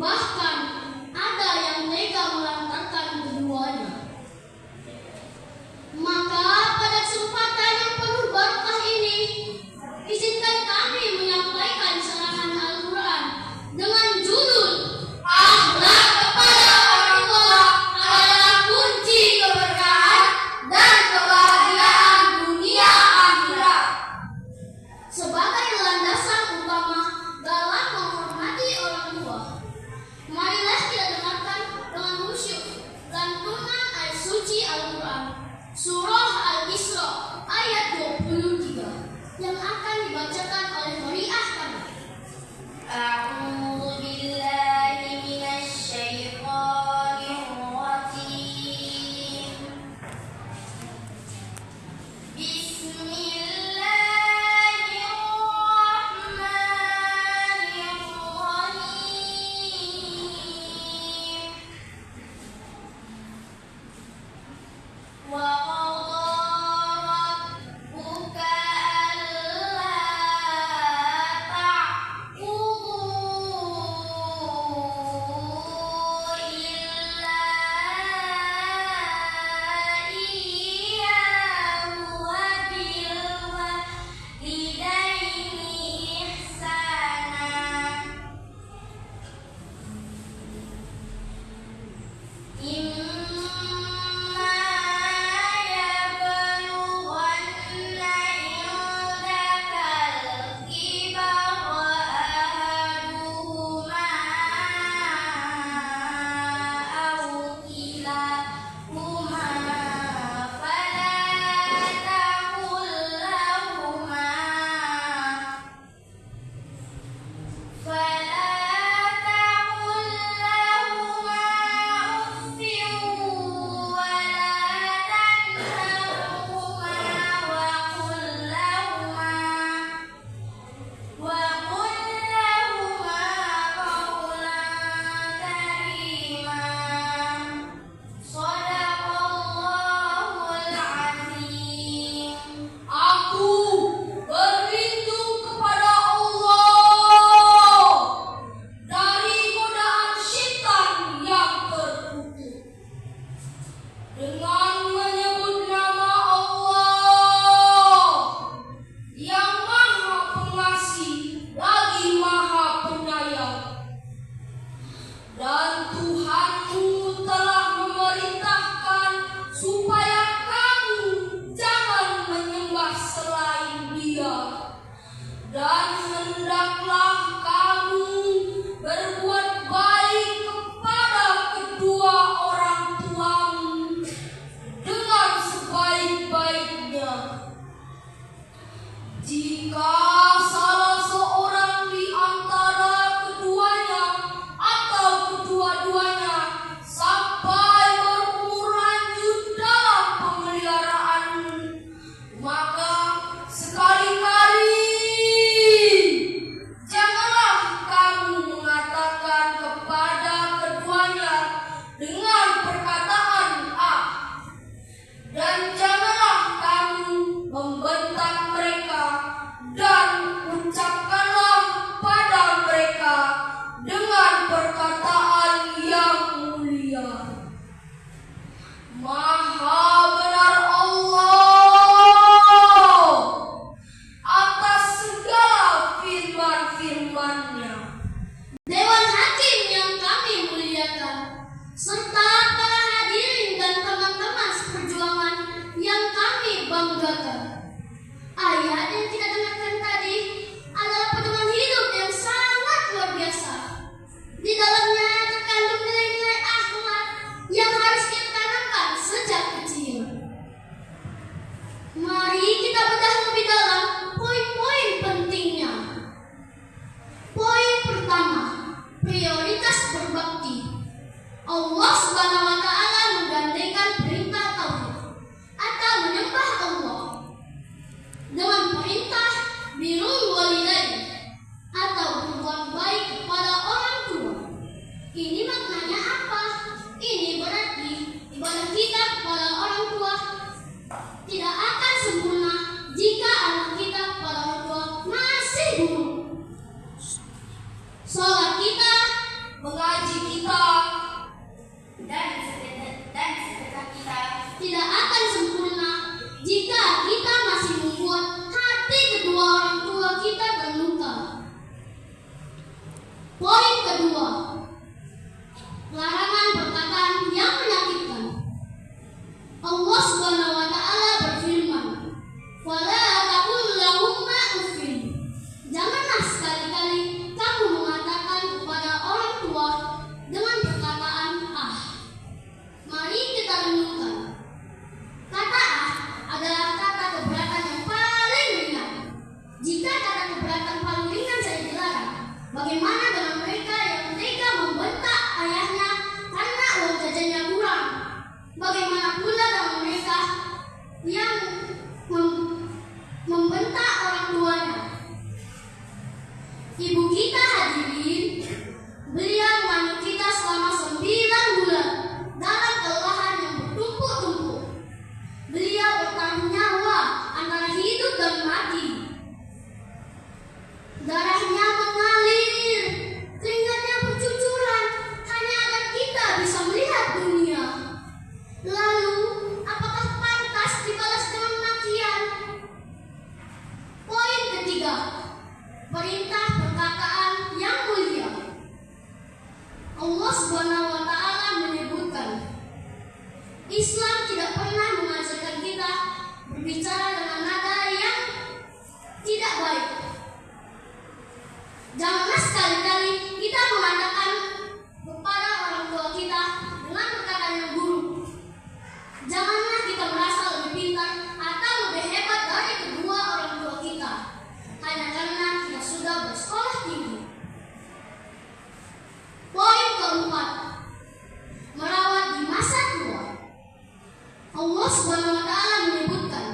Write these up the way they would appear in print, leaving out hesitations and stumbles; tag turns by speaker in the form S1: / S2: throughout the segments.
S1: Bahkan ada yang tega melantarkan keduanya. Maka pada kesempatan yang penuh berkah ini, izinkan kami menyampaikan sarahan Al-Quran dengan judul Akhlak kepada orang tua adalah kunci keberkahan dan kebahagiaan dunia akhirat. Sebagai landasan utama dalam menghormati orang tua, marilah kita dengarkan dengan khusyuk lantunan ayat suci Al-Quran Surah Al-Isra ayat 23 yang akan dibacakan oleh Mariah kami.
S2: A'udzu billahi minasy syaithanir rajim. Bismillahirrahmanirrahim. Wa
S1: Sholat kita mengaji kita terluka. Poin kedua, larangan perkataan yang menyakitkan. Allah Subhanahu wa taala berfirman, "Wala taqul lahumma uffin." Janganlah sekali-kali kamu mengatakan kepada orang tua dengan perkataan ah. Mari kita renungkan. Kata ah adalah kata keberatan yang paling ringan. Jika kata keberatan paling ringan saja dilarang, bagaimana dengan mereka yang tega membentak ayahnya karena uang jajannya kurang? Bagaimana pula dengan mereka yang membentak orang tuanya? Ibu kita hadirin, beliau mengandung kita selama 9 bulan dalam kelelahan yang bertumpuk-tumpuk. Beliau bertaruh nyawa antara hidup dan mati. Darahnya mengalir, keringatnya bercucuran hanya agar kita bisa melihat dunia. Lalu, apakah pantas dibalas dengan makian? Poin ketiga, perintah perkataan yang mulia. Allah Subhanahu wa taala menyebutkan, Islam tidak pernah mengajarkan kita berbicara dengan nada yang tidak baik. Janganlah sekali-kali kita mengatakan kepada orang tua kita dengan perkataan yang buruk. Janganlah kita merasa lebih pintar atau lebih hebat dari kedua orang tua kita hanya karena kita sudah bersekolah tinggi. Poin keempat, merawat di masa tua. Allah Subhanahu wa taala menyebutkan,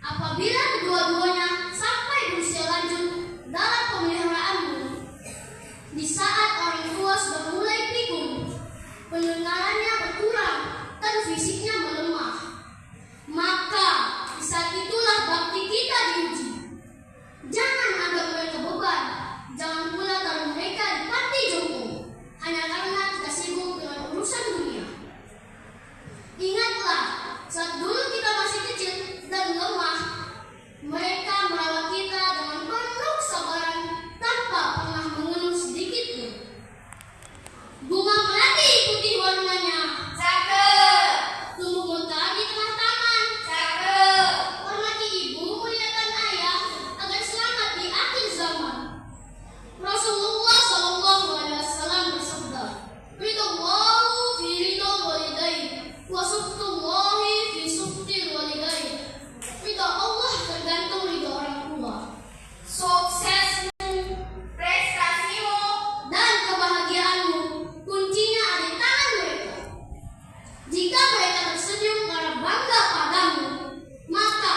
S1: apabila kedua-duanya sampai berusia lanjut dalam pemeliharaanmu, di saat orang tua sudah mulai pikun, pendengarannya berkurang dan fisiknya melemah, maka di saat itulah bakti kita diuji. Jangan anggap mereka beban, jangan pula taruh mereka di panti jompo hanya karena kita sibuk dengan urusan dunia. Ingatlah, saat dulu kita masih kecil dan lemah, mereka merawat kita dengan penuh kesabaran tanpa pernah mengeluh sedikit pun. Bunga melati putih warnanya,
S2: Cakep.
S1: tumbuh mekar di tengah taman.
S2: Cakep.
S1: Hormati ibu, muliakan ayah agar selamat di akhir zaman. Rasulullah Shallallahu Alaihi Wasallam bersabda, "Ridallahu fi ridal walidain, wa sukhtullahi fi sukhtil walidain." Ridha Allah tergantung ridha orang tua.
S2: Suksesmu, prestasimu,
S1: Dan kebahagiaanmu kuncinya ada di tangan mereka. Jika mereka tersenyum karena bangga padamu, maka